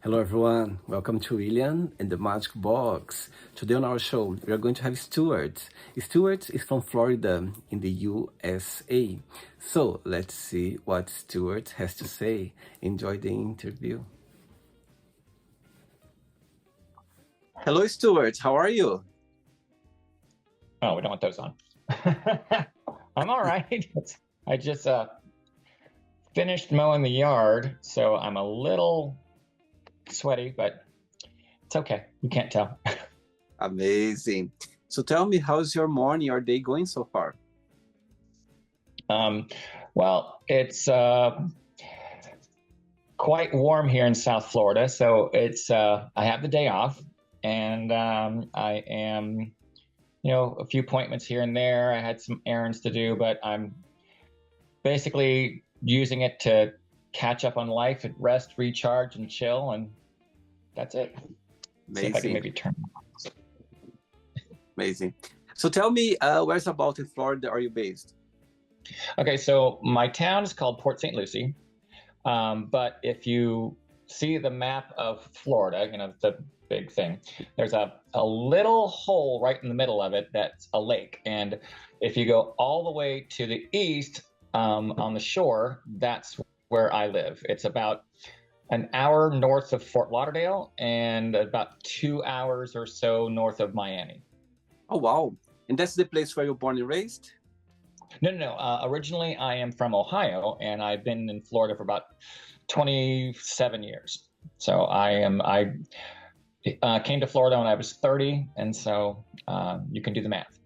Hello, everyone. Welcome to William and the Magic Box. Today on our show, we are going to have Stuart. Stuart is from Florida in the USA. So let's see what Stuart has to say. Enjoy the interview. Hello, Stuart. How are you? Oh, we don't want those on. I'm all right. I just finished mowing the yard, so I'm a little sweaty, but it's okay. You can't tell. Amazing. So tell me, how's your morning or day going so far? Well, it's quite warm here in South Florida, so it's I have the day off, and I am, a few appointments here and there. I had some errands to do, but I'm basically using it to catch up on life and rest, recharge, and chill, and that's it. See if I can Amazing. maybe turn. Amazing. So tell me, where's about in Florida are you based? Okay, so my town is called Port St. Lucie, but if you see the map of Florida, the big thing, there's a little hole right in the middle of it that's a lake, and if you go all the way to the east on the shore, that's where I live. It's about an hour north of Fort Lauderdale and about 2 hours or so north of Miami. Oh, wow. And that's the place where you're born and raised? No. Originally, I am from Ohio, and I've been in Florida for about 27 years. So I came to Florida when I was 30, and so you can do the math.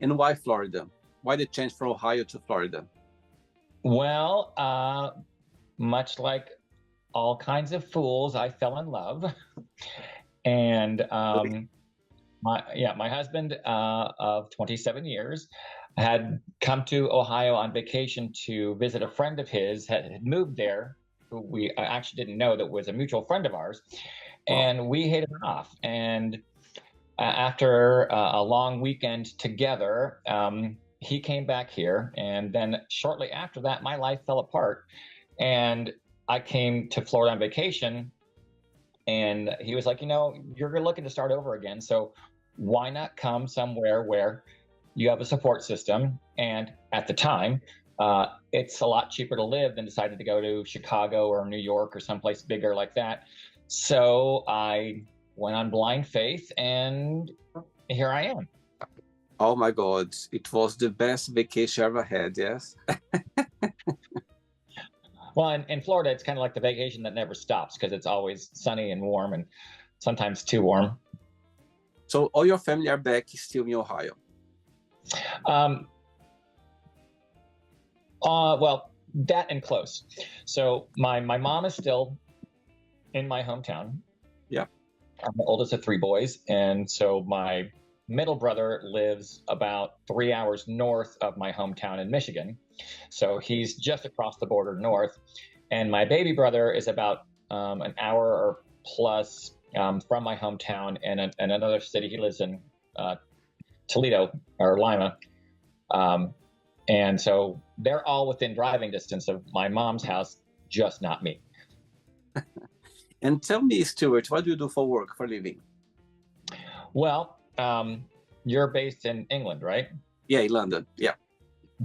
And why Florida? Why the change from Ohio to Florida? Well, much like all kinds of fools, I fell in love, and my husband of 27 years had come to Ohio on vacation to visit a friend of his, had moved there, who I actually didn't know that was a mutual friend of ours, and we hit it off. And after a long weekend together, he came back here, and then shortly after that, my life fell apart, and I came to Florida on vacation, and he was like, you're looking to start over again, so why not come somewhere where you have a support system? And at the time, it's a lot cheaper to live than decided to go to Chicago or New York or someplace bigger like that. So I went on blind faith, and here I am. Oh my God, it was the best vacation I ever had, yes? Well, in Florida, it's kind of like the vacation that never stops because it's always sunny and warm, and sometimes too warm. So all your family are back still in Ohio? Well, that and close. So my mom is still in my hometown. Yeah. I'm the oldest of three boys, and so my middle brother lives about 3 hours north of my hometown in Michigan. So he's just across the border north. And my baby brother is about an hour or plus from my hometown in another city. He lives in Toledo or Lima. And so they're all within driving distance of my mom's house, just not me. And tell me, Stuart, what do you do for work, for living? Well, you're based in England, right? Yeah, in London. Yeah.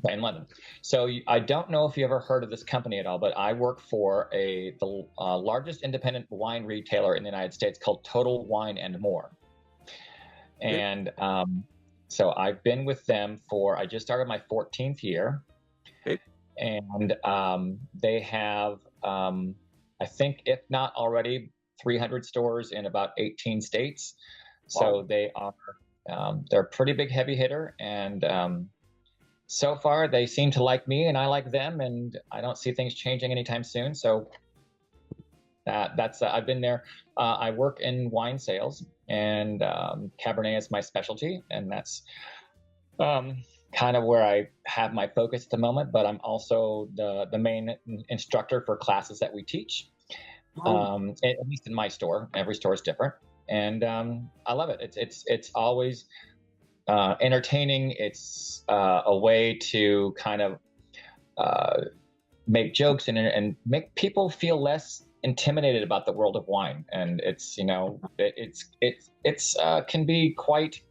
Okay, in London. So I don't know if you ever heard of this company at all, but I work for the largest independent wine retailer in the United States called Total Wine and More. And so I've been with them I just started my 14th year. Okay. And they have, I think, if not already, 300 stores in about 18 states. So wow. They are, they're a pretty big heavy hitter. And so far, they seem to like me and I like them. And I don't see things changing anytime soon. So that's I've been there. I work in wine sales, and Cabernet is my specialty. And that's kind of where I have my focus at the moment, but I'm also the main instructor for classes that we teach, at least in my store. Every store is different, and I love it. It's always entertaining. It's a way to kind of make jokes and make people feel less intimidated about the world of wine, and it's can be quite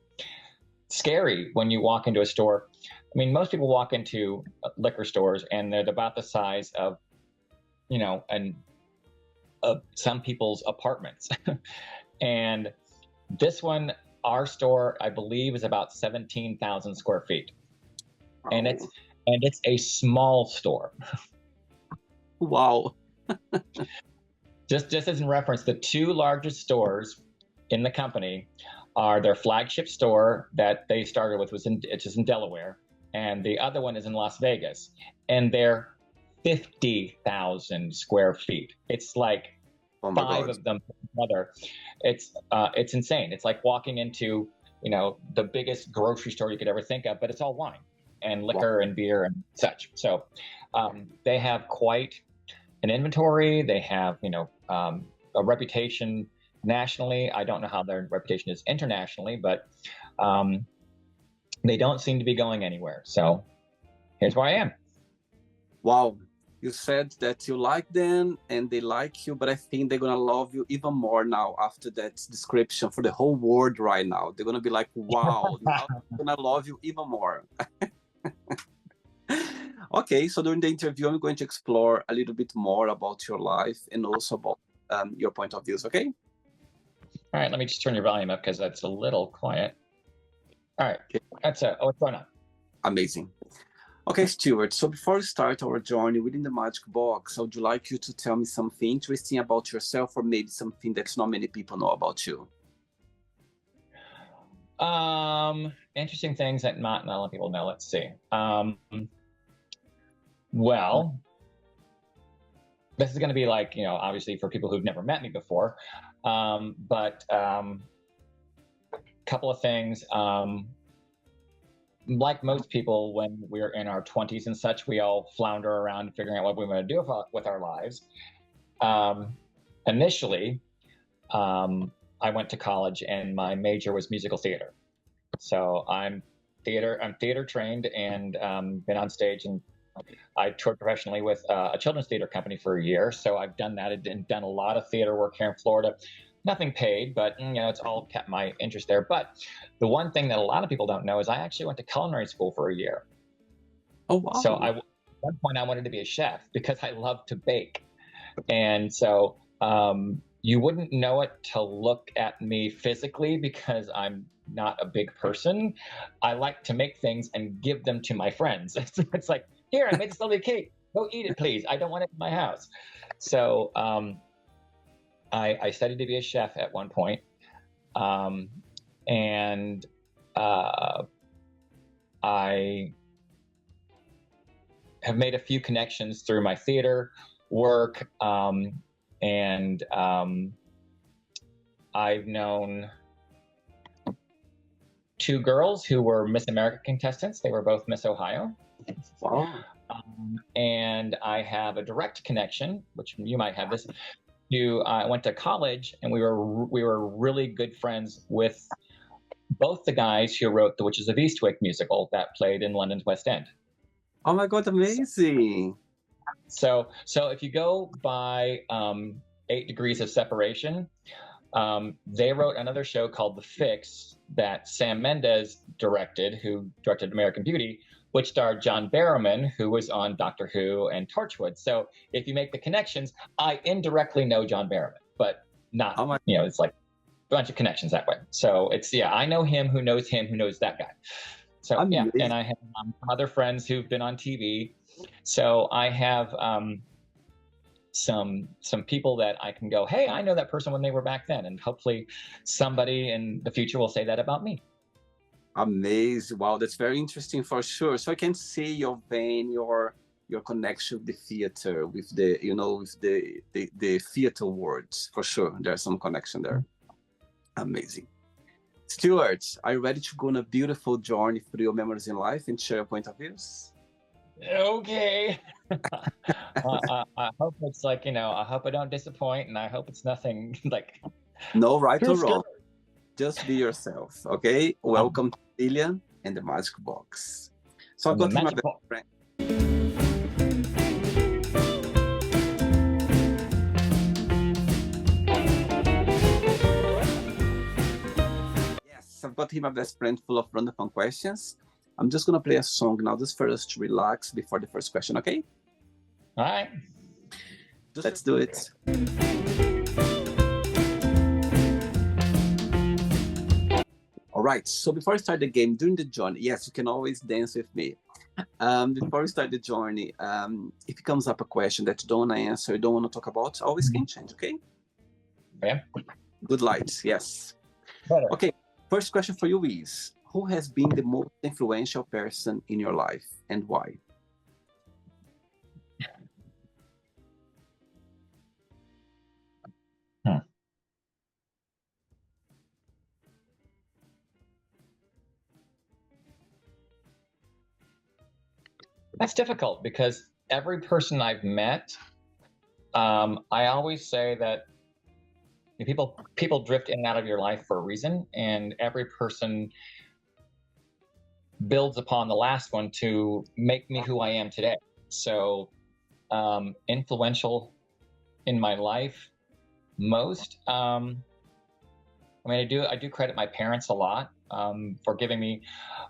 scary when you walk into a store. I mean, most people walk into liquor stores and they're about the size of, and of some people's apartments. And this one, our store, I believe, is about 17,000 square feet, and it's a small store. Wow. Just as in reference, the two largest stores in the company are their flagship store that they started with it's just in Delaware, and the other one is in Las Vegas, and they're 50,000 square feet. It's like five of them together. It's insane. It's like walking into the biggest grocery store you could ever think of, but it's all wine and liquor and beer and such. So they have quite an inventory. They have a reputation nationally. I don't know how their reputation is internationally, but they don't seem to be going anywhere. So here's where I am. Wow. You said that you like them and they like you, but I think they're going to love you even more now after that description for the whole world right now. They're going to be like, wow, now they're going to love you even more. Okay, so during the interview, I'm going to explore a little bit more about your life and also about your point of views, okay? All right, let me just turn your volume up because that's a little quiet. All right, okay. What's going on? Amazing. Okay, Stuart, so before we start our journey within the Magic Box, I would like you to tell me something interesting about yourself, or maybe something that not many people know about you. Interesting things that not a lot of people know. Let's see. Well, this is going to be like, obviously for people who've never met me before, but couple of things. Like most people, when we're in our 20s and such, we all flounder around figuring out what we want to do with our lives. Initially, I went to college and my major was musical theater. So I'm theater trained and been on stage, and I toured professionally with a children's theater company for a year. So I've done that and done a lot of theater work here in Florida. Nothing paid, but it's all kept my interest there. But the one thing that a lot of people don't know is I actually went to culinary school for a year. Oh, wow. So at one point I wanted to be a chef because I love to bake. And so you wouldn't know it to look at me physically because I'm not a big person. I like to make things and give them to my friends. It's like, here, I made this lovely cake. Go eat it, please. I don't want it in my house. So I studied to be a chef at one point, and I have made a few connections through my theater work, and I've known two girls who were Miss America contestants. They were both Miss Ohio. Wow. And I have a direct connection, which you might have this. I went to college, and we were really good friends with both the guys who wrote the Witches of Eastwick musical that played in London's West End. Oh my God, amazing! So if you go by 8 Degrees of Separation, they wrote another show called The Fix that Sam Mendes directed, who directed American Beauty, which starred John Barrowman, who was on Doctor Who and Torchwood. So if you make the connections, I indirectly know John Barrowman, but not, it's like a bunch of connections that way. So I know him who knows that guy. So amazing. And I have other friends who've been on TV. So I have some people that I can go, hey, I know that person when they were back then. And hopefully somebody in the future will say that about me. Amazing. Wow, that's very interesting for sure. So I can see your vein, your connection with the theater, with the the theater words, for sure. There's some connection there. Amazing. Stuart, are you ready to go on a beautiful journey through your memories in life and share your point of views? Okay. I hope it's like, I hope I don't disappoint, and I hope it's nothing like no right or wrong. Just be yourself, okay? Welcome to Lillian and the Magic Box. So I've got my best friend. got here my best friend full of random fun questions. I'm just gonna play a song now, just for us to relax before the first question, okay? All right. Let's do it. All right, so before I start the game, during the journey, yes, you can always dance with me. Before we start the journey, if it comes up a question that you don't want to answer, you don't want to talk about, always can change, okay? Yeah. Good lights, yes. Better. Okay, first question for you is, who has been the most influential person in your life and why? That's difficult because every person I've met, I always say that people drift in and out of your life for a reason, and every person builds upon the last one to make me who I am today. So, influential in my life most. I mean, I do credit my parents a lot for giving me.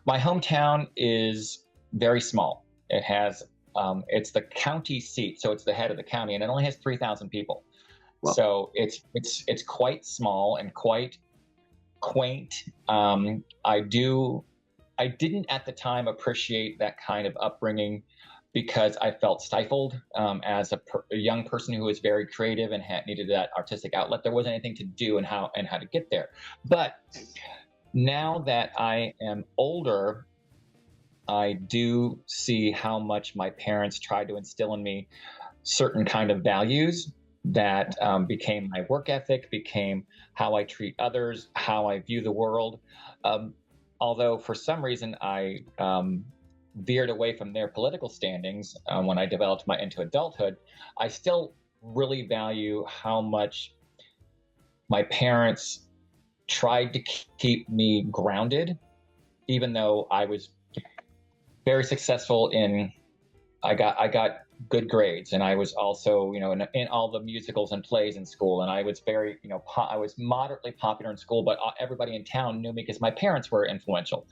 My hometown is very small. It has it's the county seat, so it's the head of the county, and it only has 3,000 people. Well, So it's quite small and quite quaint. I didn't at the time appreciate that kind of upbringing because I felt stifled as a young person who was very creative and needed that artistic outlet. There wasn't anything to do and how to get there. But now that I am older, I do see how much my parents tried to instill in me certain kind of values that became my work ethic, became how I treat others, how I view the world. Although for some reason I veered away from their political standings when I developed into adulthood, I still really value how much my parents tried to keep me grounded, even though I was very successful I got good grades, and I was also, in all the musicals and plays in school, and I was very, I was moderately popular in school, but everybody in town knew me because my parents were influential.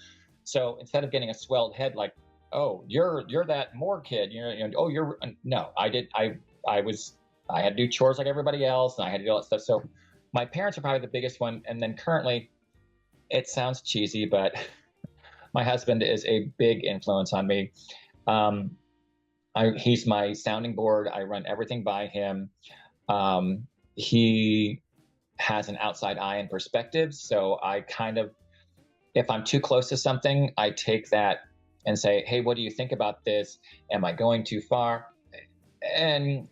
So instead of getting a swelled head like, oh, you're that Mohr kid, oh, you're no, I had to do chores like everybody else, and I had to do all that stuff. So my parents are probably the biggest one, and then currently, it sounds cheesy, but my husband is a big influence on me. He's my sounding board. I run everything by him. He has an outside eye and perspective. So I kind of, if I'm too close to something, I take that and say, hey, what do you think about this? Am I going too far? And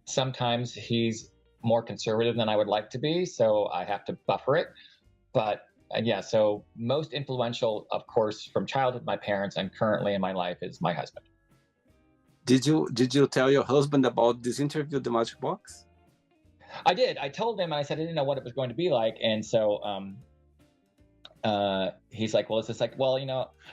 sometimes he's more conservative than I would like to be. So I have to buffer it. But yeah, so most influential, of course, from childhood, my parents, and currently in my life is my husband. Did you tell your husband about this interview, The Magic Box? I did. I told him, and I said I didn't know what it was going to be like, and so he's like, "Well, it's just like, well,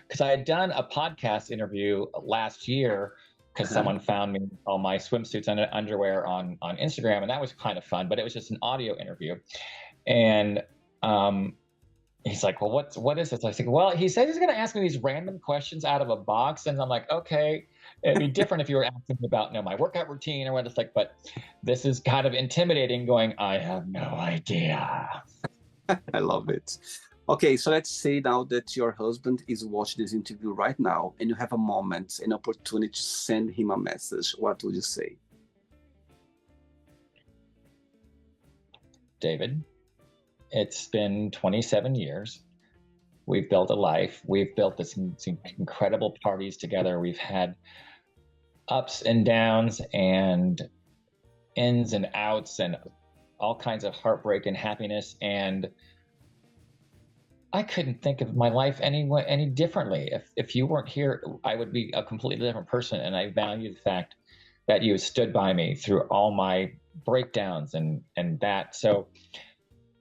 because I had done a podcast interview last year because someone found me all my swimsuits and underwear on Instagram, and that was kind of fun, but it was just an audio interview, and he's like, well, what is this? I said, well, he said he's going to ask me these random questions out of a box. And I'm like, okay, it'd be different if you were asking me about, my workout routine or what it's like, but this is kind of intimidating going, I have no idea. I love it. Okay, so let's say now that your husband is watching this interview right now and you have a moment, an opportunity to send him a message. What would you say? David, it's been 27 years. We've built a life. We've built some incredible parties together. We've had ups and downs and ins and outs and all kinds of heartbreak and happiness. And I couldn't think of my life any differently. If you weren't here, I would be a completely different person. And I value the fact that you stood by me through all my breakdowns and that. So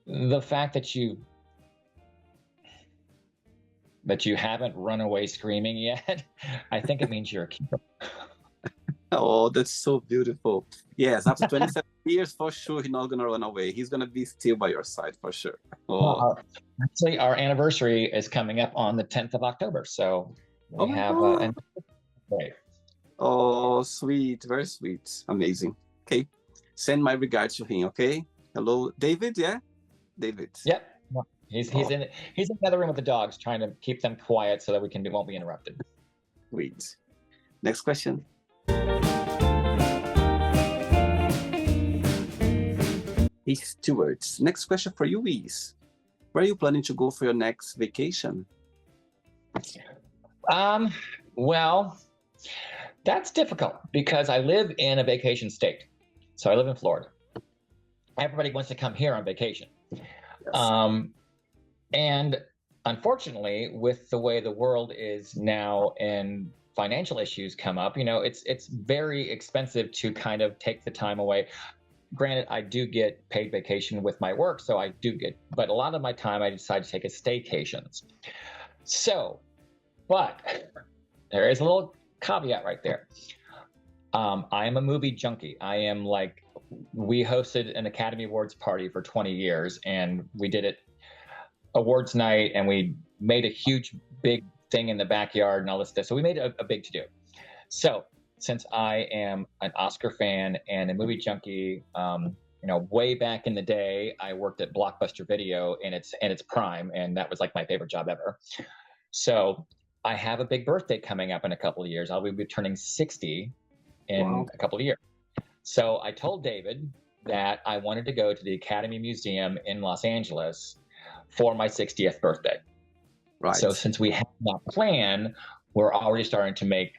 the fact that you haven't run away screaming yet, I think it means you're a keeper. Oh, that's so beautiful. Yes, after 27 years, for sure, he's not gonna run away. He's gonna be still by your side for sure. Well, Oh, actually, our anniversary is coming up on the 10th of October, so oh we my have God. an great. Oh, sweet, very sweet, amazing. Okay, send my regards to him. Okay. Hello, David. Yeah, David. Yep. Well, He's Oh, he's in the other room with the dogs, trying to keep them quiet so that we won't be interrupted. sweet. Next question. Hey, Stuart. Next question for you is, where are you planning to go for your next vacation? Um, well, that's difficult because I live in a vacation state. So I live in Florida. Everybody wants to come here on vacation. Yes. Um, and unfortunately, with the way the world is now and financial issues come up, it's very expensive to kind of take the time away. Granted, I do get paid vacation with my work, so I do get, but a lot of my time I decide to take as staycations. So, but there is a little caveat right there. I am a movie junkie. I am like, we hosted an Academy Awards party for 20 years, and we did it awards night, and we made a huge, big thing in the backyard and all this stuff. So we made a big to do. So since I am an Oscar fan and a movie junkie, way back in the day, I worked at Blockbuster Video in its prime, and that was like my favorite job ever. So I have a big birthday coming up in a couple of years. I'll be turning 60 Wow. in a couple of years. So I told David that I wanted to go to the Academy Museum in Los Angeles for my 60th birthday. So Right. since we have that plan, we're already starting to make,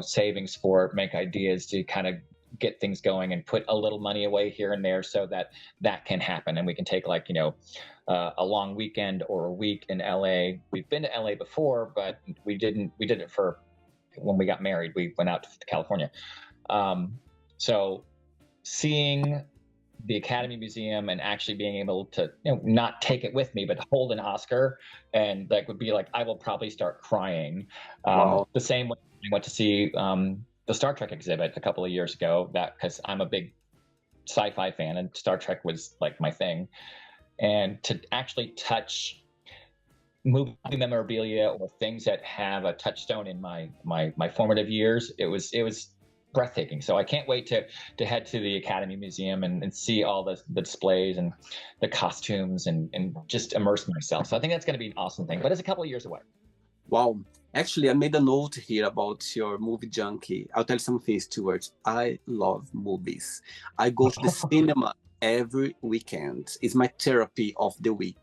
savings for it, make ideas to kind of get things going and put a little money away here and there so that that can happen. And we can take like, a long weekend or a week in LA. We've been to LA before, but we did it for when we got married. We went out to California. So seeing the Academy Museum and actually being able to, not take it with me, but hold an Oscar and like would be like, I will probably start crying. Wow. The same way I went to see the Star Trek exhibit a couple of years ago, that because I'm a big sci-fi fan and Star Trek was like my thing. And to actually touch movie memorabilia or things that have a touchstone in my formative years, it was breathtaking. So I can't wait to head to the Academy Museum and see all the displays and the costumes and just immerse myself. So I think that's going to be an awesome thing, but it's a couple of years away. Wow. Actually, I made a note here about your movie junkie. I'll tell you something, Stuart. I love movies. I go to the cinema every weekend. It's my therapy of the week.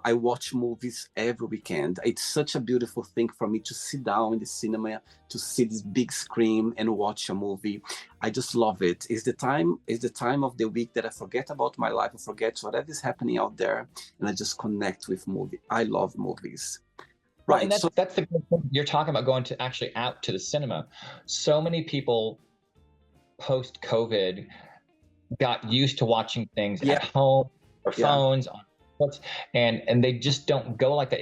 I watch movies every weekend. It's such a beautiful thing for me to sit down in the cinema, to see this big screen and watch a movie. I just love it. It's the time of the week that I forget about my life, I forget whatever is happening out there, and I just connect with movie. I love movies. Well, and Right. So that's the good thing. You're talking about going to actually out to the cinema. So many people post COVID got used to watching things yeah, at home or yeah, phones on books, and they just don't go like that.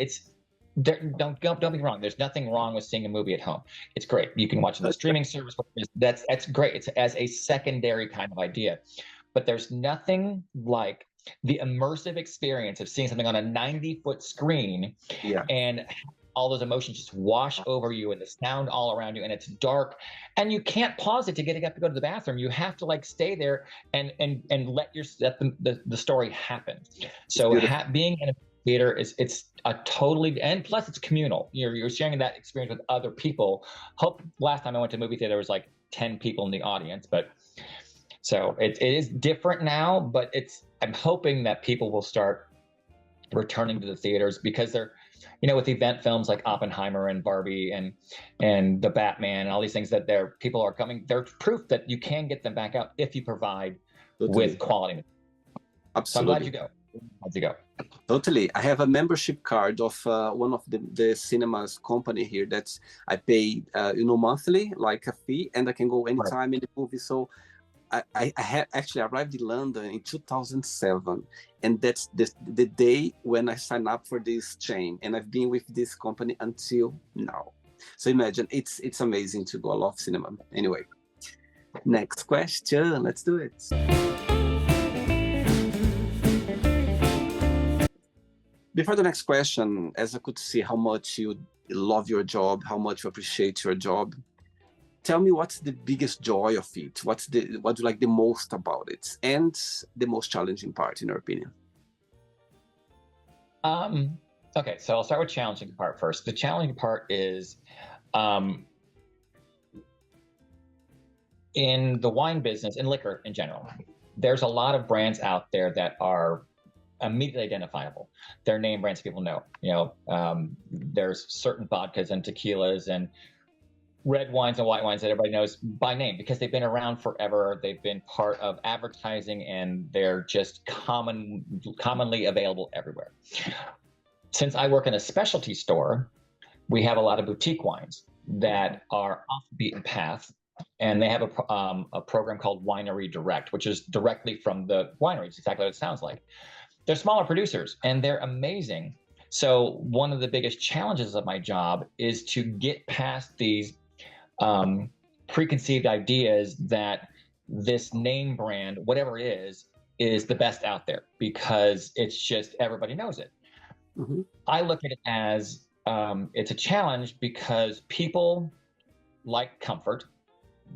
Don't be wrong. There's nothing wrong with seeing a movie at home. It's great. You can watch it on the streaming service. That's great. It's as a secondary kind of idea, but there's nothing like the immersive experience of seeing something on a 90-foot screen yeah. and all those emotions just wash over you and the sound all around you and it's dark and you can't pause it to get up to go to the bathroom. You have to like stay there and let the story happen. It's So beautiful. being in a theater it's a totally, and plus it's communal. You're sharing that experience with other people. Hope last time I went to a movie theater there was like 10 people in the audience, but so it is different now, but I'm hoping that people will start returning to the theaters because they're, with event films like Oppenheimer and Barbie and the Batman and all these things that people are coming. There's proof that you can get them back out if you provide with Totally. quality. So I'm glad Absolutely. you go. Glad you go. Totally. I have a membership card of one of the cinemas company here that I pay, monthly, like a fee, and I can go Right. anytime in the movie. So I had actually arrived in London in 2007, and that's the day when I signed up for this chain, and I've been with this company until now. So imagine, it's amazing to go. I love cinema. Anyway, Next question. Let's do it. Before the next question, as I could see how much you love your job, how much you appreciate your job, tell me what's the biggest joy of it? What do you like the most about it? And the most challenging part, in your opinion? Okay, so I'll start with challenging part first. The challenging part is in the wine business and liquor in general, there's a lot of brands out there that are immediately identifiable. They're name brands people know. There's certain vodkas and tequilas and red wines and white wines that everybody knows by name because they've been around forever. They've been part of advertising and they're just commonly available everywhere. Since I work in a specialty store, we have a lot of boutique wines that are off the beaten path. And they have a program called Winery Direct, which is directly from the wineries, exactly what it sounds like. They're smaller producers and they're amazing. So one of the biggest challenges of my job is to get past these preconceived ideas that this name brand, whatever it is the best out there because it's just everybody knows it. Mm-hmm. I look at it as it's a challenge because people like comfort.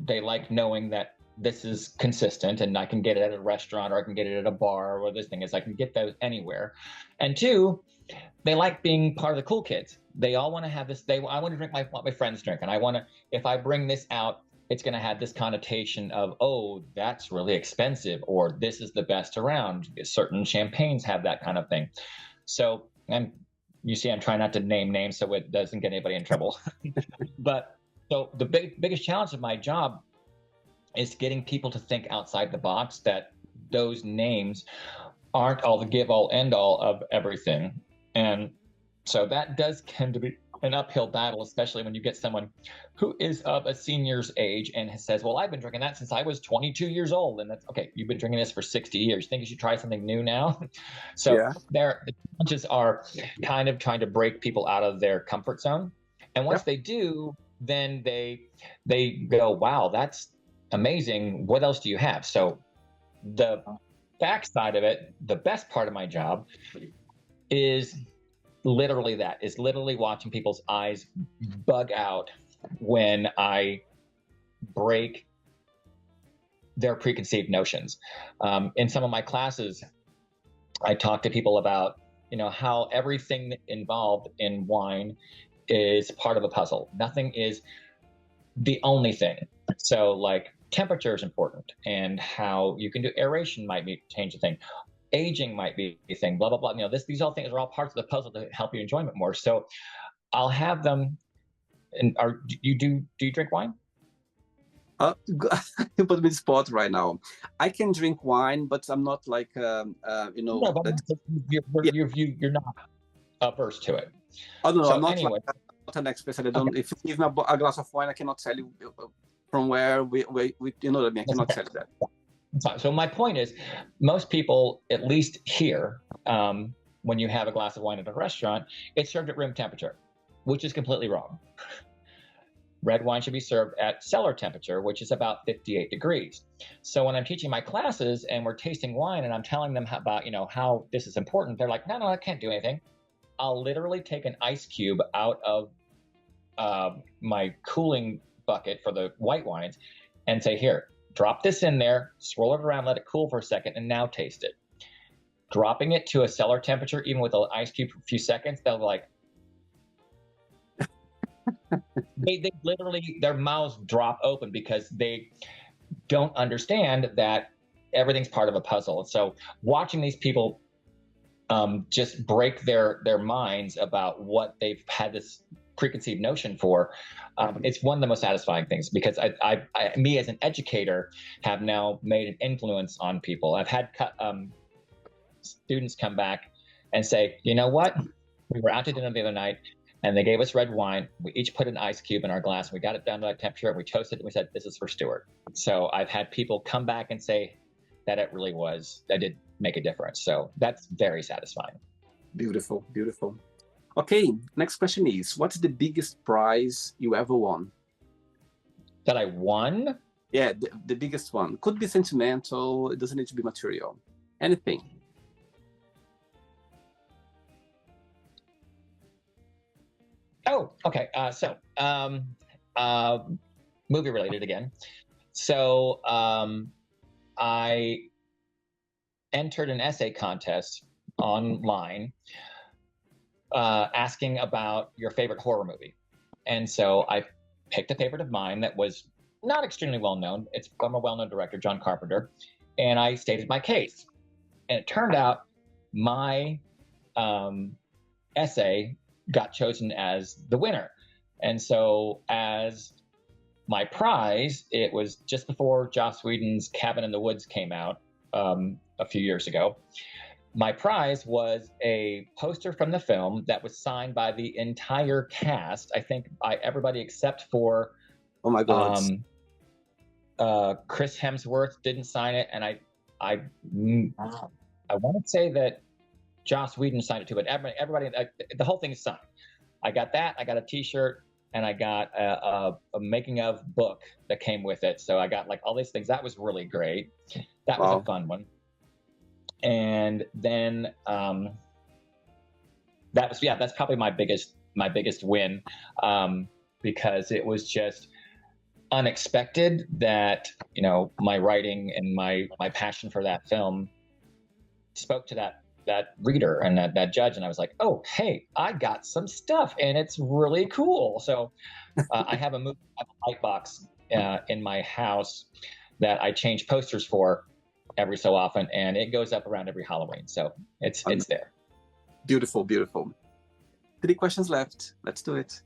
They like knowing that this is consistent and I can get it at a restaurant or I can get it at a bar or this thing is I can get those anywhere. And two, they like being part of the cool kids. They all want to have this. I want to drink what my friends drink. And I want to, if I bring this out, it's going to have this connotation of, oh, that's really expensive or this is the best around. Certain champagnes have that kind of thing. So, and you see, I'm trying not to name names so it doesn't get anybody in trouble. But so the biggest challenge of my job is getting people to think outside the box, that those names aren't all the give all end all of everything. And so that does tend to be an uphill battle, especially when you get someone who is of a senior's age and says, well, I've been drinking that since I was 22 years old. And that's okay. You've been drinking this for 60 years. Think you should try something new now? So yeah. The challenges are kind of trying to break people out of their comfort zone. And once they do, then they go, wow, that's amazing. What else do you have? So the backside of it, the best part of my job is literally watching people's eyes bug out when I break their preconceived notions. In some of my classes, I talk to people about, how everything involved in wine is part of a puzzle. Nothing is the only thing. So like temperature is important and how you can do aeration might change the thing. Aging might be a thing, blah, blah, blah. These all things are all parts of the puzzle to help you enjoy it more. So I'll have them. And do you drink wine? You put me in the spot right now. I can drink wine, but I'm not like, No, but you're not averse to it. Oh, no, so I'm not, anyway, not an expert. I don't. Okay. If you give me a glass of wine, I cannot tell you from where we you know what I mean. I cannot tell you that. So my point is, most people, at least here, when you have a glass of wine at a restaurant, it's served at room temperature, which is completely wrong. Red wine should be served at cellar temperature, which is about 58 degrees. So when I'm teaching my classes and we're tasting wine and I'm telling them about, how this is important, they're like, no, I can't do anything. I'll literally take an ice cube out of my cooling bucket for the white wines and say, here, drop this in there, swirl it around, let it cool for a second, and now taste it. Dropping it to a cellar temperature, even with an ice cube for a few seconds, they'll be like, they literally, their mouths drop open because they don't understand that everything's part of a puzzle. So watching these people just break their minds about what they've had this preconceived notion for, it's one of the most satisfying things because I me as an educator have now made an influence on people. I've had students come back and say, you know what, we were out to dinner the other night and they gave us red wine. We each put an ice cube in our glass and we got it down to that temperature and we toasted it and we said, this is for Stuart. So I've had people come back and say that it really was, that did make a difference. So that's very satisfying. Beautiful, beautiful. Okay, next question is, what's the biggest prize you ever won? That I won? Yeah, the biggest one. Could be sentimental, it doesn't need to be material. Anything. Oh, okay. Movie related again. So I entered an essay contest online asking about your favorite horror movie. And so I picked a favorite of mine that was not extremely well known. It's from a well known director, John Carpenter. And I stated my case. And it turned out my essay got chosen as the winner. And so, as my prize, it was just before Joss Whedon's Cabin in the Woods came out a few years ago. My prize was a poster from the film that was signed by the entire cast. I think by everybody except for Oh my God. Chris Hemsworth didn't sign it, and I want to say that Joss Whedon signed it too, but everybody, the whole thing is signed. I got that. I got a T-shirt, and I got a making of book that came with it. So I got like all these things. That was really great. That was a fun one. And then that's probably my biggest win, because it was just unexpected that, you know, my writing and my passion for that film spoke to that reader and that judge, and I was like, oh, hey, I got some stuff, and it's really cool. So I have a light box in my house that I change posters for every so often, and it goes up around every Halloween. So it's there. Beautiful, beautiful. 3 questions left. Let's do it.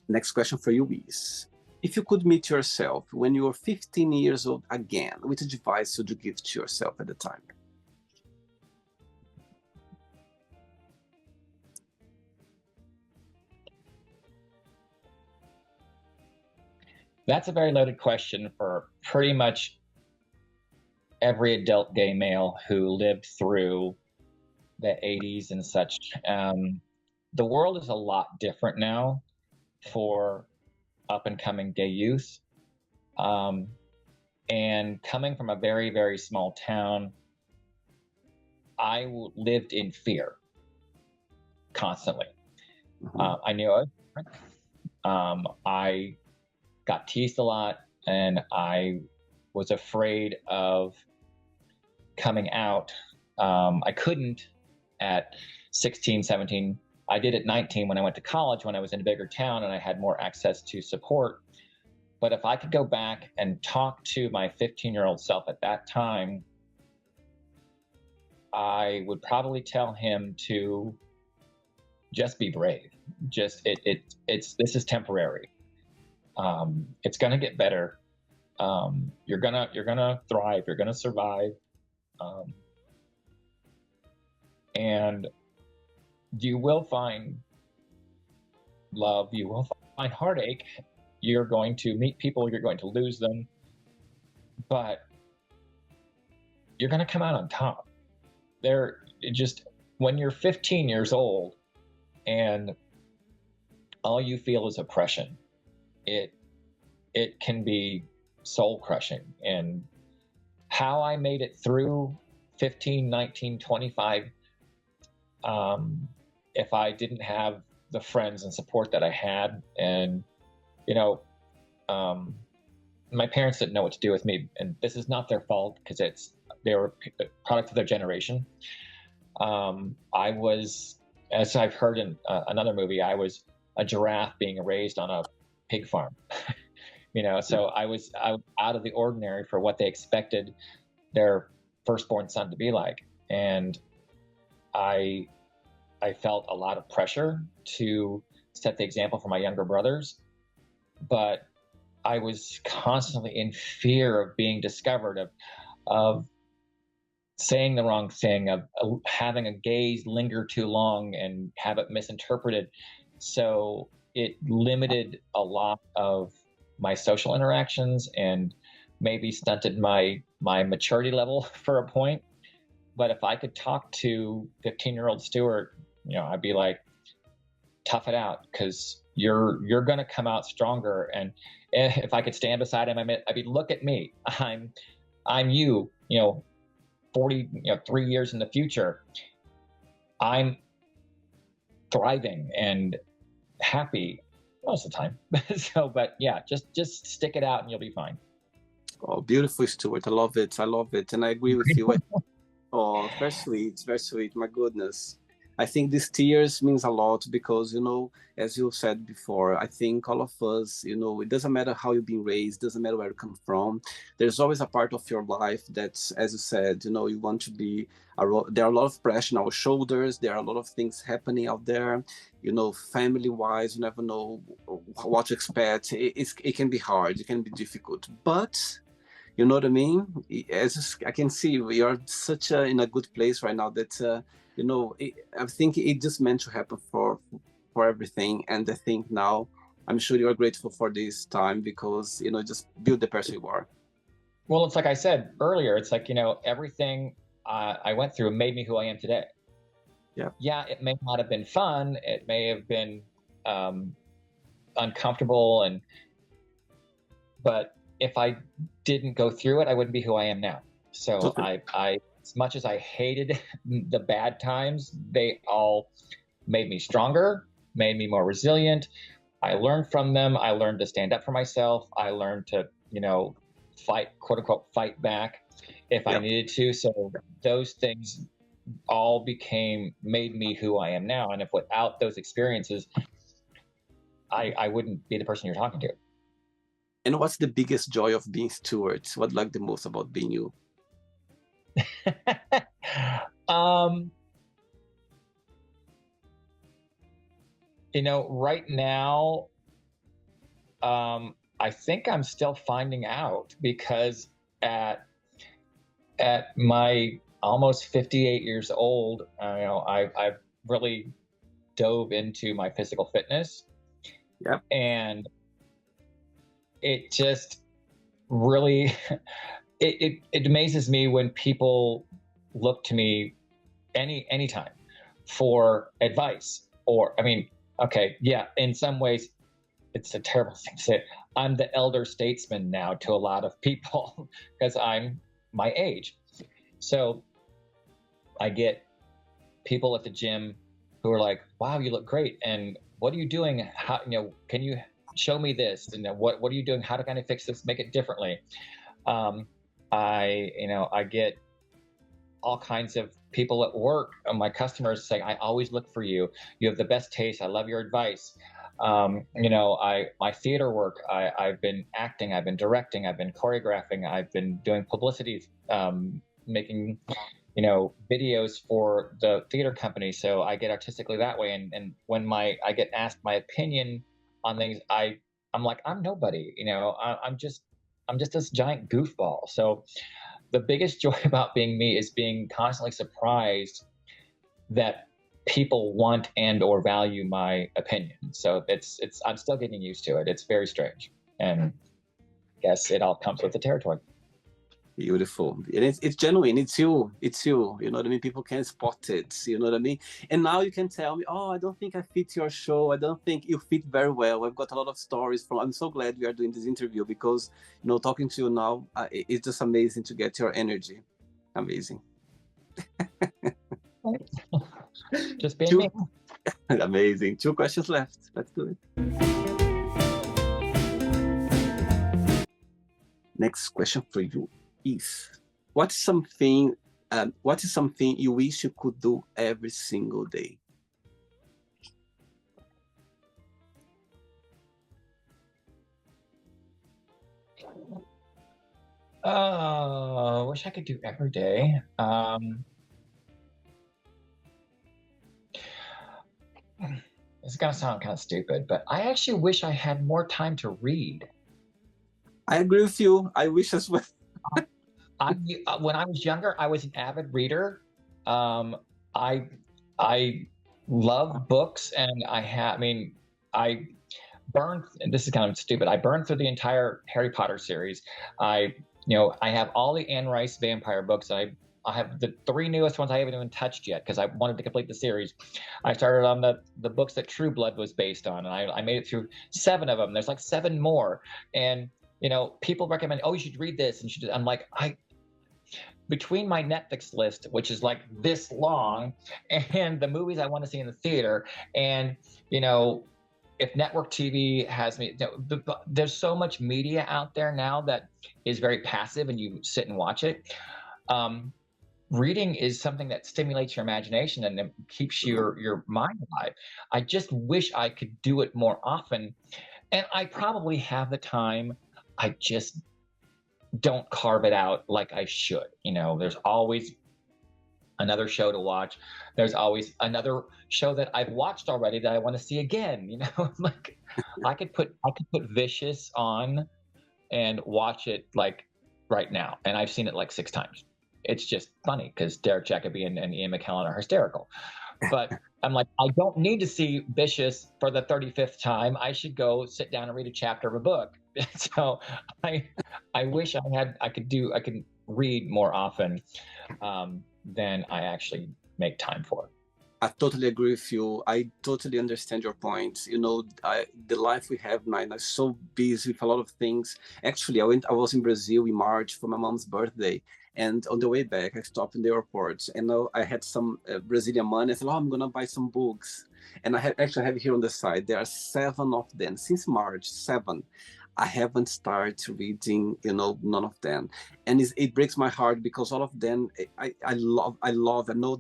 Next question for you is, if you could meet yourself when you were 15 years old again, which advice would you give to yourself at the time? That's a very loaded question for pretty much every adult gay male who lived through the 80s and such. The world is a lot different now for up and coming gay youth. And coming from a very, very small town, I lived in fear constantly. I knew I was different. I got teased a lot, and I was afraid of coming out. I couldn't at 16, 17. I did at 19 when I went to college, when I was in a bigger town and I had more access to support. But if I could go back and talk to my 15-year-old self at that time, I would probably tell him to just be brave. Just this is temporary. It's gonna get better. You're gonna thrive. You're gonna survive. And you will find love. You will find heartache. You're going to meet people. You're going to lose them. But you're going to come out on top. When you're 15 years old and all you feel is oppression, it can be soul crushing. And how I made it through 15, 19, 25, if I didn't have the friends and support that I had, and, you know, my parents didn't know what to do with me, and this is not their fault because they were a product of their generation. I was, as I've heard in another movie, I was a giraffe being raised on a pig farm. You know, so I was out of the ordinary for what they expected their firstborn son to be like. And I felt a lot of pressure to set the example for my younger brothers, but I was constantly in fear of being discovered, of saying the wrong thing, of having a gaze linger too long and have it misinterpreted. So it limited a lot of my social interactions and maybe stunted my maturity level for a point. But if I could talk to 15-year-old Stuart, you know, I'd be like, tough it out, because you're going to come out stronger. And if I could stand beside him, I'd be, look at me. I'm you, 40, 3 years in the future. I'm thriving and happy most of the time. So, but yeah, just stick it out and you'll be fine. Oh, beautiful, Stuart. I love it. I love it. And I agree with you. Oh, very sweet, very sweet. My goodness. I think these tears means a lot because, as you said before, I think all of us, it doesn't matter how you've been raised, doesn't matter where you come from. There's always a part of your life that's, as you said, you want to be, there are a lot of pressure on our shoulders. There are a lot of things happening out there, family-wise, you never know what to expect. It can be hard, it can be difficult, but you know what I mean? As I can see, we are in a good place right now that, I think it just meant to happen for everything. And I think now I'm sure you are grateful for this time because, just build the person you are. Well, it's like I said earlier, it's like, everything I went through made me who I am today. Yeah. Yeah, it may not have been fun. It may have been uncomfortable, but if I didn't go through it, I wouldn't be who I am now. So okay. I as much as I hated the bad times, they all made me stronger, made me more resilient. I learned from them. I learned to stand up for myself. I learned to, fight, quote unquote, fight back if I needed to. So those things all made me who I am now. And if without those experiences, I wouldn't be the person you're talking to. And what's the biggest joy of being Stuart? What do you like the most about being you? Right now, I think I'm still finding out because at my almost 58 years old, I've really dove into my physical fitness. Yeah. And it just really, it amazes me when people look to me anytime for advice okay, yeah, in some ways it's a terrible thing to say. I'm the elder statesman now to a lot of people because I'm my age. So I get people at the gym who are like, wow, you look great. And what are you doing? How, can you show me this? And what are you doing? How to kind of fix this, make it differently? I get all kinds of people at work, my customers saying, I always look for you. You have the best taste. I love your advice. My theater work, I've been acting, I've been directing, I've been choreographing, I've been doing publicity, making, videos for the theater company. So I get artistically that way. And when I get asked my opinion on things, I'm like, I'm nobody, I'm just this giant goofball. So the biggest joy about being me is being constantly surprised that people want and or value my opinion. So I'm still getting used to it. It's very strange. And I guess it all comes with the territory. Beautiful. And it's genuine. It's you. You know what I mean? People can spot it. You know what I mean? And now you can tell me, oh, I don't think I fit your show. I don't think you fit very well. I've got a lot of stories I'm so glad we are doing this interview because, talking to you now, it's just amazing to get your energy. Amazing. Just being me. Amazing. 2 questions left. Let's do it. Next question for you is, what is something you wish you could do every single day? I wish I could do every day. This is gonna sound kind of stupid, but I actually wish I had more time to read. I agree with you. I wish as well. When I was younger, I was an avid reader. I love books, and I burned. And this is kind of stupid. I burned through the entire Harry Potter series. I have all the Anne Rice vampire books. I I have the three newest ones I haven't even touched yet because I wanted to complete the series. I started on the books that True Blood was based on, and I made it through seven of them. There's like seven more, and people recommend, oh, you should read this, and I'm like, between my Netflix list, which is like this long, and the movies I want to see in the theater, and if network TV has me, there's so much media out there now that is very passive, and you sit and watch it. Reading is something that stimulates your imagination and it keeps your mind alive. I just wish I could do it more often, and I probably have the time. I just don't carve it out like I should. There's always another show to watch. There's always another show that I've watched already that I want to see again. Like I could put Vicious on and watch it like right now, and I've seen it like 6 times. It's just funny because Derek Jacobi and Ian McKellen are hysterical. But I'm like, I don't need to see Vicious for the 35th time. I should go sit down and read a chapter of a book. So I wish I could read more often than I actually make time for. I totally agree with you. I totally understand your point. The life we have now is so busy with a lot of things. Actually, I was in Brazil in March for my mom's birthday. And on the way back, I stopped in the airport, and I had some Brazilian money. I said, "Oh, I'm gonna buy some books," and I have here on the side. There are 7 of them since March. 7. I haven't started reading, none of them, and it breaks my heart because all of them I love. I know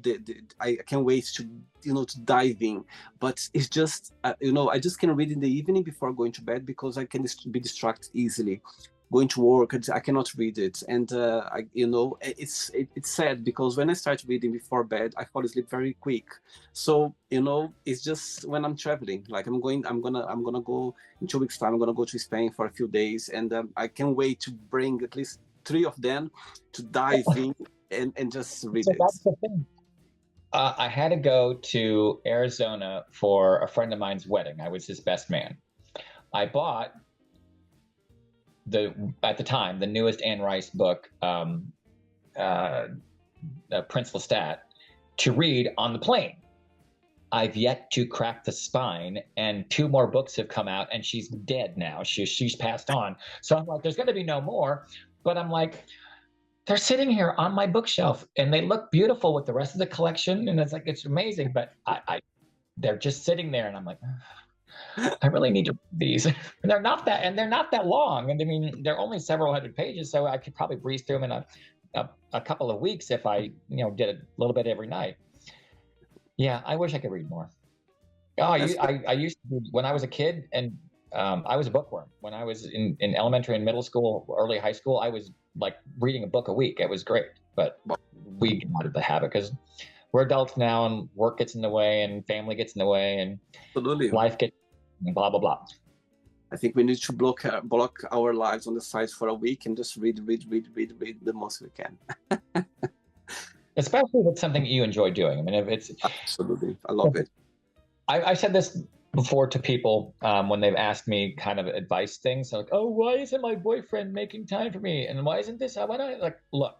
I can't wait to to dive in, but it's just I just can read in the evening before going to bed because I can be distracted easily. Going to work, I cannot read it, and it's sad because when I start reading before bed, I fall asleep very quick. So it's just when I'm traveling, like I'm gonna go in 2 weeks' time. I'm gonna go to Spain for a few days, and I can't wait to bring at least 3 of them to dive in and just read it. That's the thing. I had to go to Arizona for a friend of mine's wedding. I was his best man. I bought at the time the newest Anne Rice book, Prince Lestat, to read on the plane. I've yet to crack the spine, and 2 more books have come out, and she's dead now. She's passed on. So I'm like, there's going to be no more. But I'm like, they're sitting here on my bookshelf, and they look beautiful with the rest of the collection, and it's like it's amazing. But they're just sitting there, and I'm like, I really need to read these. And they're not that long. And I mean, they're only several hundred pages, so I could probably breeze through them in a couple of weeks if I, did a little bit every night. Yeah, I wish I could read more. Oh, I used to, when I was a kid, and I was a bookworm. When I was in elementary and middle school, early high school, I was like reading a book a week. It was great. But we got out of the habit because we're adults now, and work gets in the way, and family gets in the way, and Absolutely. Life gets blah blah blah. I think we need to block our lives on the sides for a week and just read the most we can. Especially if it's something you enjoy doing. I mean, if it's absolutely, I love it. I said this before to people when they've asked me kind of advice things. So like, oh, why isn't my boyfriend making time for me? And why isn't this? Why not? Like, look,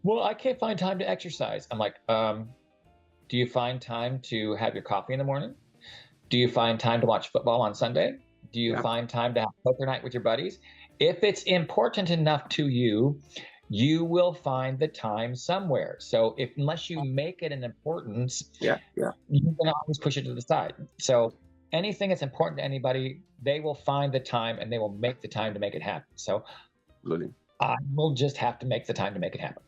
well, I can't find time to exercise. I'm like, do you find time to have your coffee in the morning? Do you find time to watch football on Sunday? Do you find time to have poker night with your buddies? If it's important enough to you, you will find the time somewhere. So unless you make it an importance, you can always push it to the side. So anything that's important to anybody, they will find the time and they will make the time to make it happen. So I will just have to make the time to make it happen.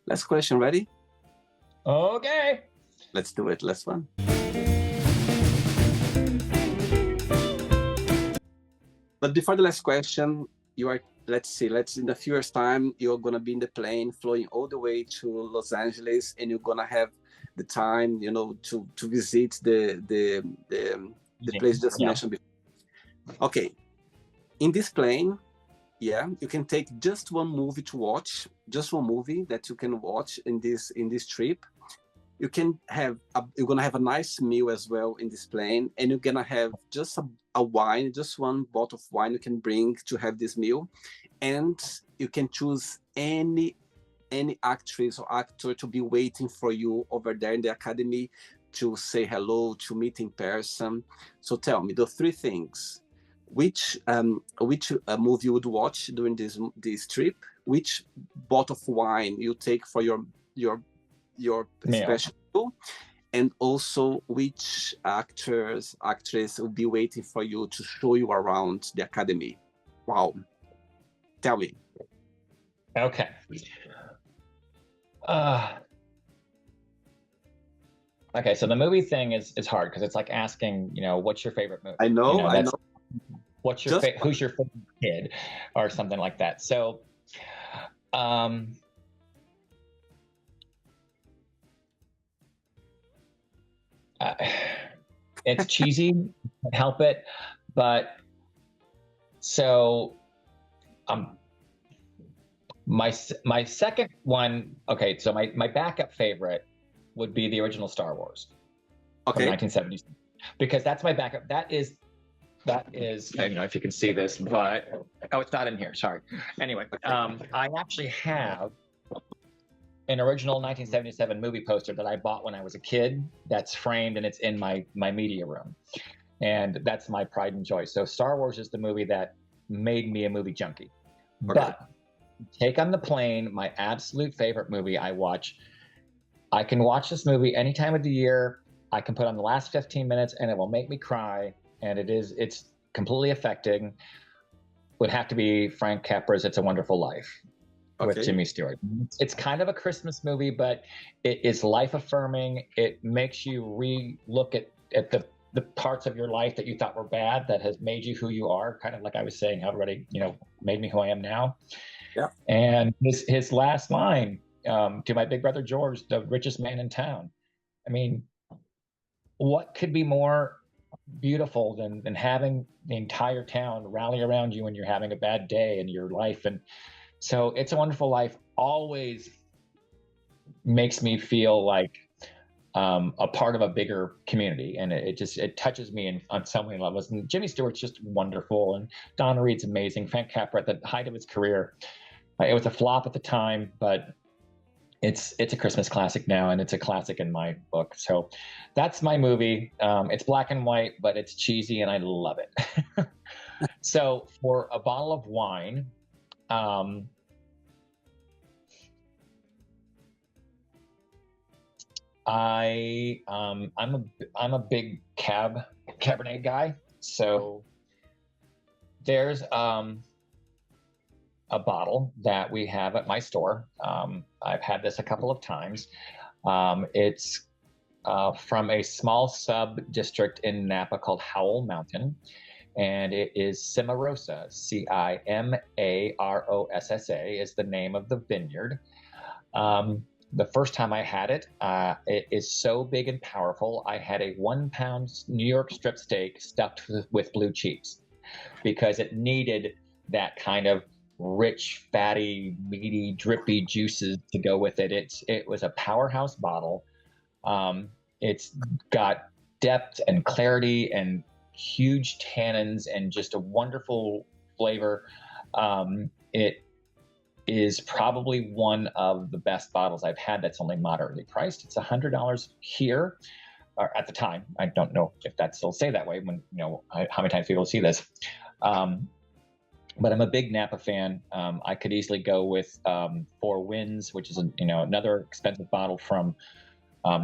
Last question, ready? Okay. Let's do it. Last one. But before the last question, let's in a few years' time, you're going to be in the plane flying all the way to Los Angeles, and you're going to have the time, to visit the place just mentioned before. Okay. In this plane, you can take just one movie to watch, just one movie that you can watch in this trip. You're gonna have a nice meal as well in this plane, and you're gonna have just a wine, just one bottle of wine you can bring to have this meal, and you can choose any any actress or actor to be waiting for you over there in the academy to say hello, to meet in person. So tell me the three things. Which movie you would watch during this trip? Which bottle of wine you take for your Meal. special meal? And also which actress will be waiting for you to show you around the academy? Wow. Tell me. Okay. Okay, so the movie thing is hard because it's like asking, what's your favorite movie? I know, I That's know. who's your favorite kid, or something like that. So, um, it's cheesy, can't help it, but so my second one. Okay, so my backup favorite would be the original Star Wars from Okay. 1970s, because that's my backup. That is, I don't know if you can see this, but it's not in here. Sorry. Anyway, I actually have an original 1977 movie poster that I bought when I was a kid. That's framed and it's in my media room, and that's my pride and joy. So Star Wars is the movie that made me a movie junkie. Okay. But Take on the Plane, my absolute favorite movie. I can watch this movie any time of the year. I can put on the last 15 minutes and it will make me cry. And it's completely affecting. Would have to be Frank Capra's It's a Wonderful Life with Jimmy Stewart. It's kind of a Christmas movie, but it is life affirming. It makes you re-look at the parts of your life that you thought were bad that has made you who you are. Kind of like I was saying, how everybody, made me who I am now. Yeah. And his last line, to my big brother George, the richest man in town. I mean, what could be more beautiful than having the entire town rally around you when you're having a bad day in your life? And so It's a Wonderful Life always makes me feel like a part of a bigger community, and it touches me on so many levels. And Jimmy Stewart's just wonderful, and Donna Reed's amazing. Frank Capra at the height of his career, it was a flop at the time, but it's a Christmas classic now, and it's a classic in my book. So that's my movie. It's black and white, but it's cheesy, and I love it. So for a bottle of wine, I'm a big Cabernet guy. So there's a bottle that we have at my store. I've had this a couple of times. It's from a small sub district in Napa called Howell Mountain, and it is Cimarosa. Cimarossa is the name of the vineyard. The first time I had it, it is so big and powerful. I had a 1 pound New York strip steak stuffed with blue cheese because it needed that kind of rich, fatty, meaty, drippy juices to go with it. It was a powerhouse bottle. It's got depth and clarity and huge tannins and just a wonderful flavor. It is probably one of the best bottles I've had that's only moderately priced. It's $100 here, or at the time. I don't know if that still say that way when, how many times people see this. But I'm a big Napa fan. I could easily go with Four Winds, which is another expensive bottle from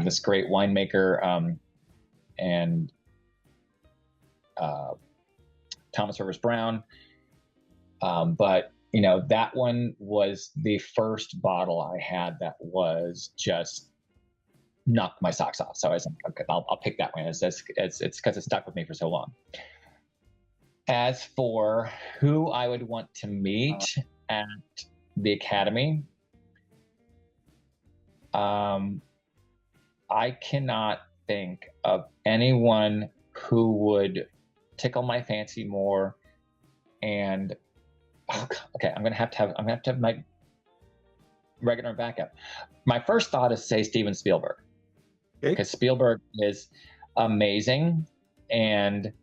this great winemaker, and Thomas Rivers Brown. But that one was the first bottle I had that was just knocked my socks off. So I was like, okay, I'll pick that one. It's because it stuck with me for so long. As for who I would want to meet at the Academy, I cannot think of anyone who would tickle my fancy more. And okay, I'm gonna have to have my regular backup. My first thought is say Steven Spielberg, because Spielberg is amazing, and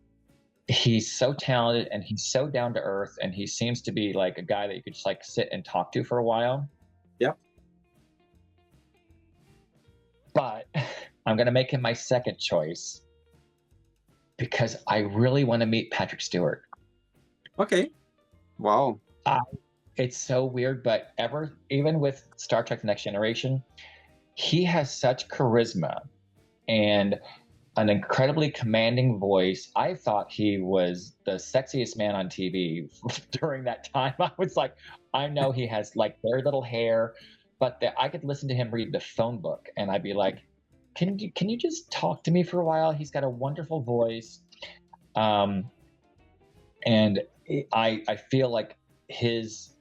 he's so talented, and he's so down to earth, and he seems to be like a guy that you could just like sit and talk to for a while. Yep. but I'm going to make him my second choice because I really want to meet Patrick Stewart. Okay. Wow. It's so weird, but even with Star Trek: The Next Generation, he has such charisma and an incredibly commanding voice. I thought he was the sexiest man on TV during that time. I was like, I know he has like very little hair, but I could listen to him read the phone book, and I'd be like, can you just talk to me for a while? He's got a wonderful voice, um, and I feel like his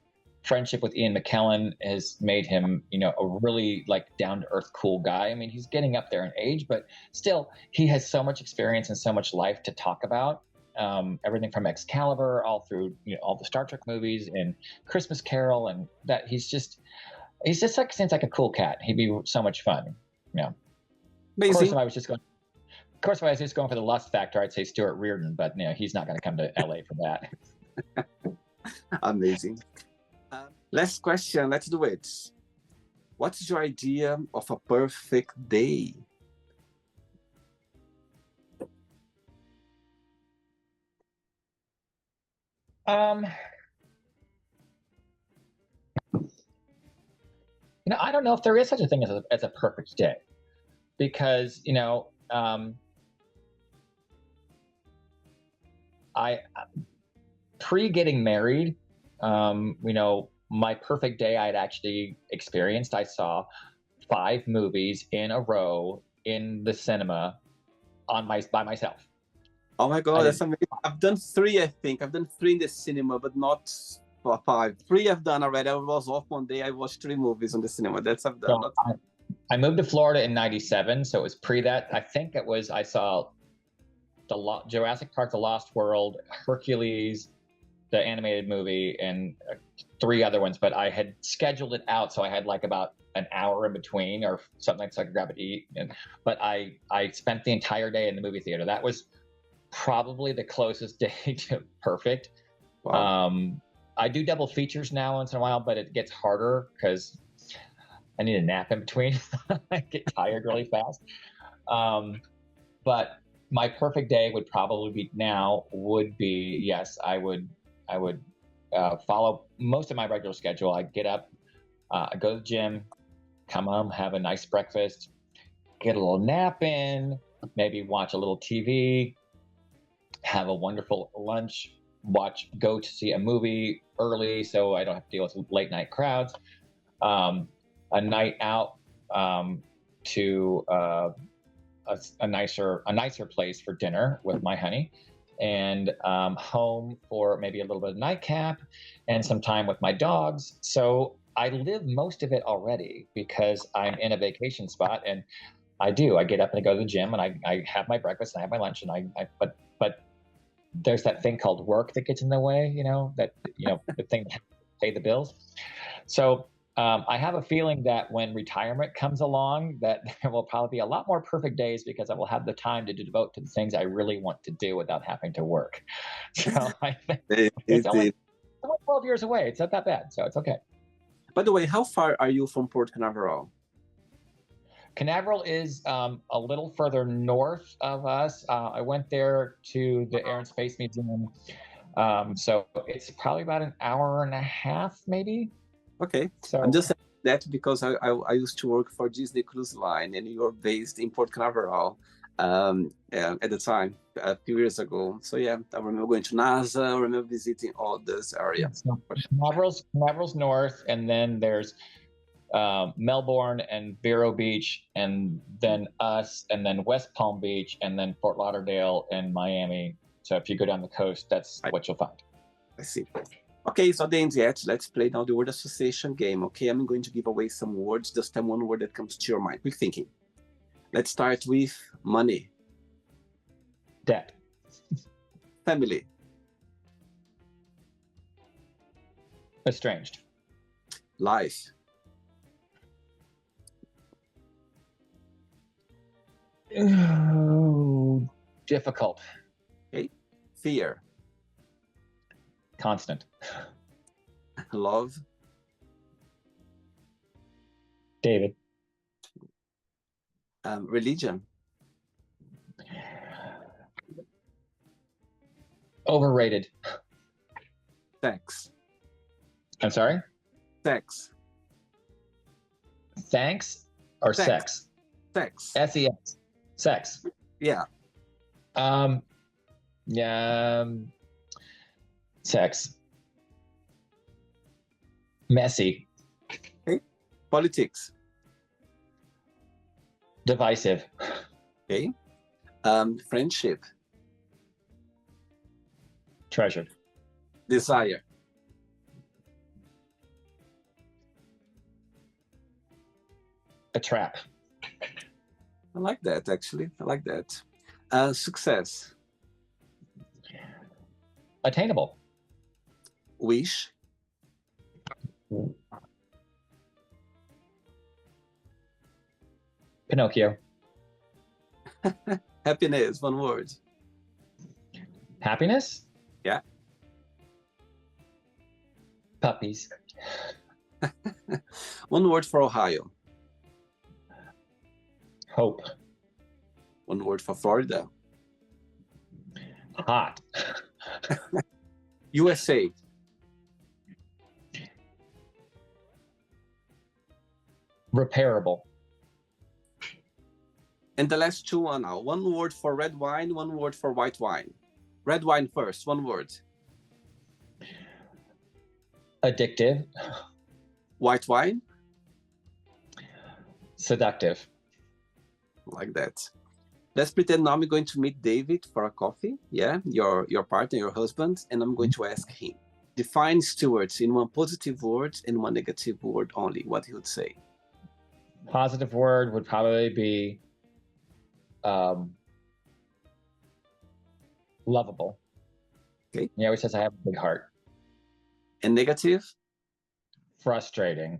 friendship with Ian McKellen has made him, a really like down to earth, cool guy. I mean, he's getting up there in age, but still, he has so much experience and so much life to talk about. Everything from Excalibur, all through all the Star Trek movies and Christmas Carol, and that he's just like seems like a cool cat. He'd be so much fun. Of course, Amazing. if I was just going. Of course, if I was just going for the lust factor, I'd say Stuart Reardon, but he's not going to come to LA for that. Amazing. Last question. Let's do it. What's your idea of a perfect day? I don't know if there is such a thing as a perfect day, because I pre getting married, my perfect day I'd actually experienced. I saw 5 movies in a row in the cinema by myself. Oh my God, that's amazing. I've done 3, I think. I've done 3 in the cinema, but not 5. 3 I've done already. I was off one day. I watched 3 movies on the cinema. That's I've done. So I moved to Florida in '97, so it was pre that. I think I saw Jurassic Park: The Lost World, Hercules, the animated movie, and 3 other ones. But I had scheduled it out, so I had like about an hour in between or something, so I could grab it to eat. But I spent the entire day in the movie theater. That was probably the closest day to perfect. Wow. I do double features now once in a while, but it gets harder because I need a nap in between. I get tired really fast. But my perfect day would be yes, I would follow most of my regular schedule. I get up, I go to the gym, come home, have a nice breakfast, get a little nap in, maybe watch a little TV, have a wonderful lunch, go to see a movie early so I don't have to deal with late night crowds. A night out to a nicer place for dinner with my honey, and home for maybe a little bit of nightcap and some time with my dogs. So I live most of it already because I'm in a vacation spot, and I get up and I go to the gym, and I have my breakfast and I have my lunch, and but there's that thing called work that gets in the way, the thing that pay the bills. So I have a feeling that when retirement comes along, that there will probably be a lot more perfect days because I will have the time to devote to the things I really want to do without having to work. So I think it's only 12 years away. It's not that bad, so it's okay. By the way, how far are you from Port Canaveral? Canaveral is a little further north of us. I went there to the Air and Space Museum. So it's probably about an hour and a half, maybe. Okay. So I'm just saying that because I used to work for Disney Cruise Line, and you're based in Port Canaveral at the time, a few years ago. So yeah, I remember going to NASA. I remember visiting all this area. So Canaveral's north, and then there's Melbourne and Vero Beach, and then us, and then West Palm Beach, and then Fort Lauderdale and Miami. So if you go down the coast, that's what you'll find. I see. Okay, so the end yet. Let's play now the word association game. Okay, I'm going to give away some words. Just tell one word that comes to your mind. Quick thinking. Let's start with money. Debt. Family. Estranged. Life. Oh, difficult. Okay. Fear. Constant. Love. David. Religion. Overrated. Sex. I'm sorry? Sex. Thanks or sex? Sex. S-E-X. Sex. Yeah. Yeah. Sex. Messy. Okay. Politics. Divisive. Okay. Friendship. Treasured. Desire. A trap. I like that, actually. I like that. Success. Attainable. Wish. Pinocchio. Happiness, one word. Happiness. Yeah. Puppies. One word for Ohio. Hope. One word for Florida. Hot. USA. Repairable. And the last two are now. One word for red wine, one word for white wine. Red wine first, one word. Addictive. White wine. Seductive. Like that. Let's pretend now I'm going to meet David for a coffee. Yeah, your partner, your husband, and I'm going to ask him. Define Stuart in one positive word and one negative word only. What he would say. Positive word would probably be lovable. Okay. He always says I have a big heart. And negative? Frustrating.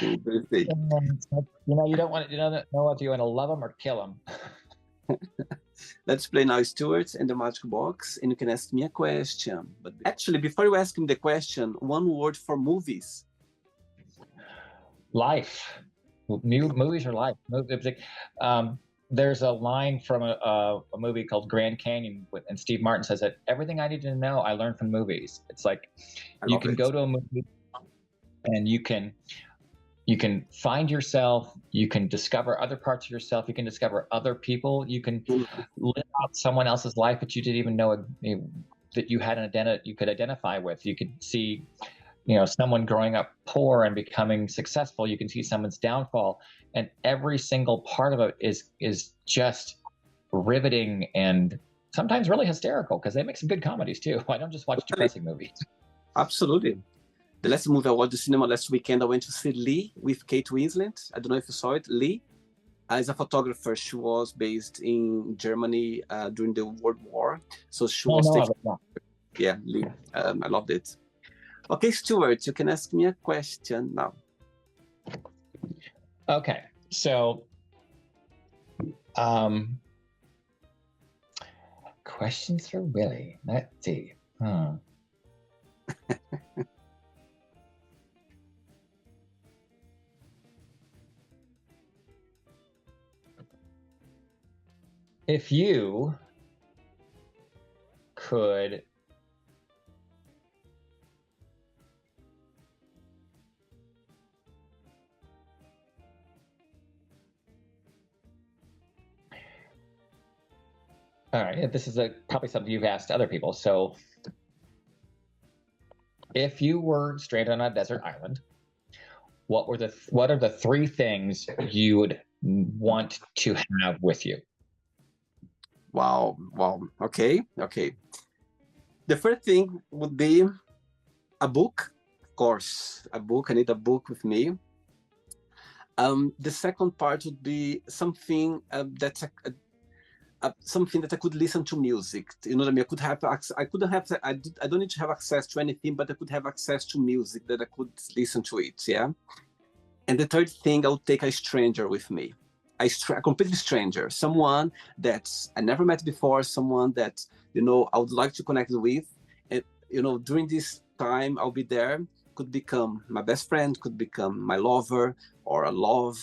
Interesting. You don't want to know if you want to love them or kill them. Let's play now Stuart and the magic box, and you can ask me a question. But actually, before you ask him the question, one word for movies. Life. Movies are life. There's a line from a movie called Grand Canyon, and Steve Martin says that everything I need to know I learned from movies. It's like you can go to a movie and you can find yourself, you can discover other parts of yourself, you can discover other people, you can live out someone else's life that you didn't even know that you had you could identify with. You could see someone growing up poor and becoming successful. You can see someone's downfall, and every single part of it is just riveting and sometimes really hysterical, because they make some good comedies too. I don't just watch depressing movies. Absolutely. The last movie I watched the cinema last weekend, I went to see Lee with Kate Winslet. I don't know if you saw it. Lee is a photographer. She was based in Germany during the World War. So she was yeah, Lee. I loved it. Okay, Stuart, you can ask me a question now. Okay, so questions for Willie. Let's see. If you could all right, this is probably something you've asked other people. So if you were stranded on a desert island, what are the three things you would want to have with you? Wow. Okay. The first thing would be a book, of course. A book. I need a book with me. The second part would be something that's something that I could listen to music. You know what I mean? I don't need to have access to anything, but I could have access to music that I could listen to it. Yeah. And the third thing, I would take a stranger with me. A completely stranger, someone that I never met before, someone that, I would like to connect with. And, during this time, I'll be there. could become my best friend, could become my lover, or a love,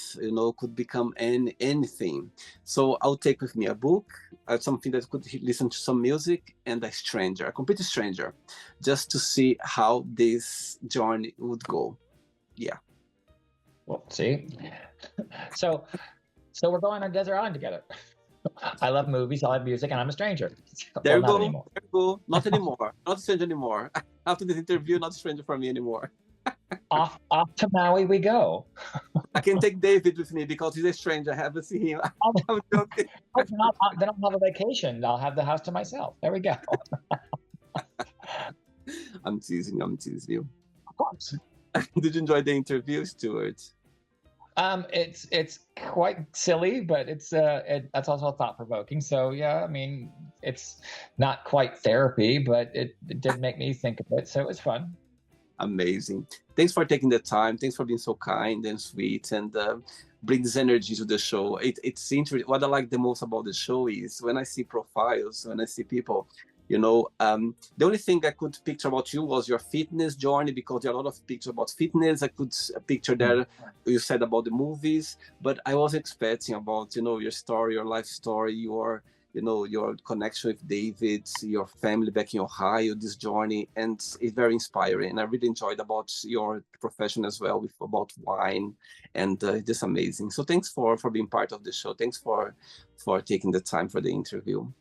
could become anything. So I'll take with me a book, something that could listen to some music, and a stranger, a complete stranger, just to see how this journey would go. Yeah. Well, see, so we're going on desert island together. I love movies, I love music, and I'm a stranger. There you Not go. anymore. There you go. Not anymore. Not a stranger anymore. After this interview, not a stranger for me anymore. Off to Maui we go. I can take David with me because he's a stranger. I haven't seen him. I'm joking. Then I'll have a vacation. I'll have the house to myself. There we go. I'm teasing you. Of course. Did you enjoy the interview, Stuart? It's quite silly, but that's also thought provoking. So yeah, I mean, it's not quite therapy, but it did make me think a bit. So it was fun. Amazing. Thanks for taking the time. Thanks for being so kind and sweet, and bring this energy to the show. It's interesting. What I like the most about the show is when I see profiles, when I see people, the only thing I could picture about you was your fitness journey, because there are a lot of pictures about fitness. I could picture there, you said about the movies, but I was expecting about, your story, your life story, your connection with David, your family back in Ohio, this journey, and it's very inspiring. I really enjoyed about your profession as well, about wine, and just amazing. So thanks for being part of the show. Thanks for taking the time for the interview.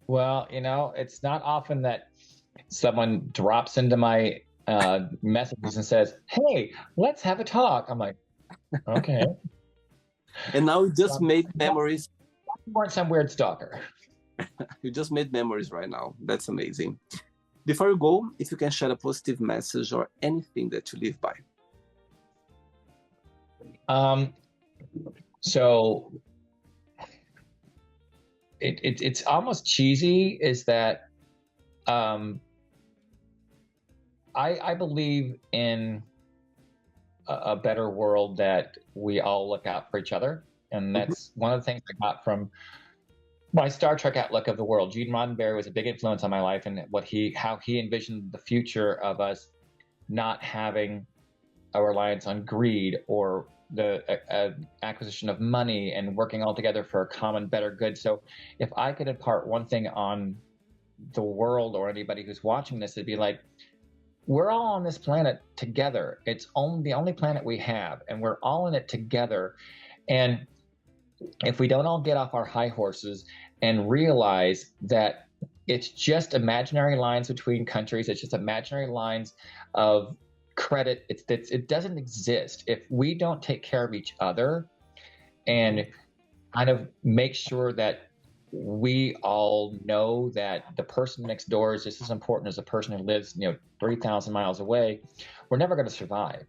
Well, it's not often that someone drops into my messages and says, "Hey, let's have a talk." I'm like, okay. And now we just made memories. You weren't some weird stalker. You just made memories right now. That's amazing. Before you go, if you can share a positive message or anything that you live by. So it's almost cheesy, is that I believe in a better world that we all look out for each other. And that's one of the things I got from my Star Trek outlook of the world. Gene Roddenberry was a big influence on my life, and how he envisioned the future of us not having a reliance on greed or the acquisition of money, and working all together for a common better good. So if I could impart one thing on the world or anybody who's watching this, it'd be like, we're all on this planet together. It's the only planet we have, and we're all in it together. And if we don't all get off our high horses and realize that it's just imaginary lines between countries, it's just imaginary lines of credit, it doesn't exist. If we don't take care of each other and kind of make sure that we all know that the person next door is just as important as the person who lives 3,000 miles away, we're never going to survive.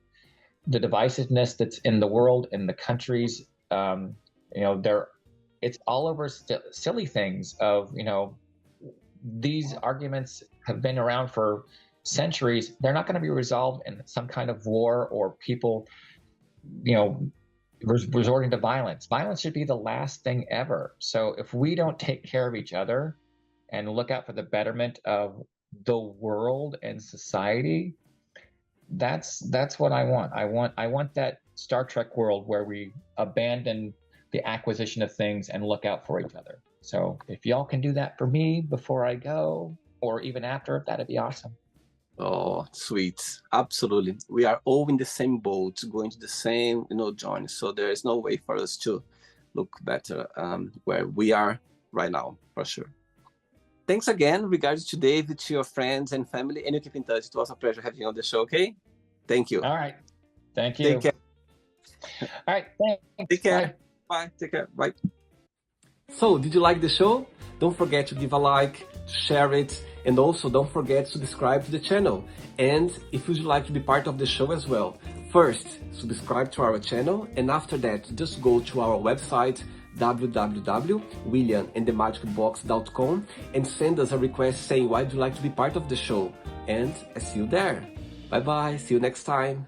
The divisiveness that's in the world, in the countries, it's all over silly things of, these arguments have been around for centuries. They're not going to be resolved in some kind of war or people, resorting to violence. Violence should be the last thing ever. So if we don't take care of each other and look out for the betterment of the world and society, that's what I want. I want that Star Trek world where we abandon the acquisition of things and look out for each other. So if y'all can do that for me before I go, or even after, that'd be awesome. Oh, sweet. Absolutely. We are all in the same boat, going to the same, journey. So there is no way for us to look better where we are right now, for sure. Thanks again. Regards to David, to your friends and family, and you keep in touch. It was a pleasure having you on the show, okay? Thank you. All right. Thank you. Take care. All right. Thanks. Take care. Bye. Take care. Bye. So, did you like the show? Don't forget to give a like, to share it, and also don't forget to subscribe to the channel. And if you'd like to be part of the show as well, first, subscribe to our channel, and after that, just go to our website, www.williamandthemagicbox.com, and send us a request saying why you'd like to be part of the show. And I see you there. Bye bye. See you next time.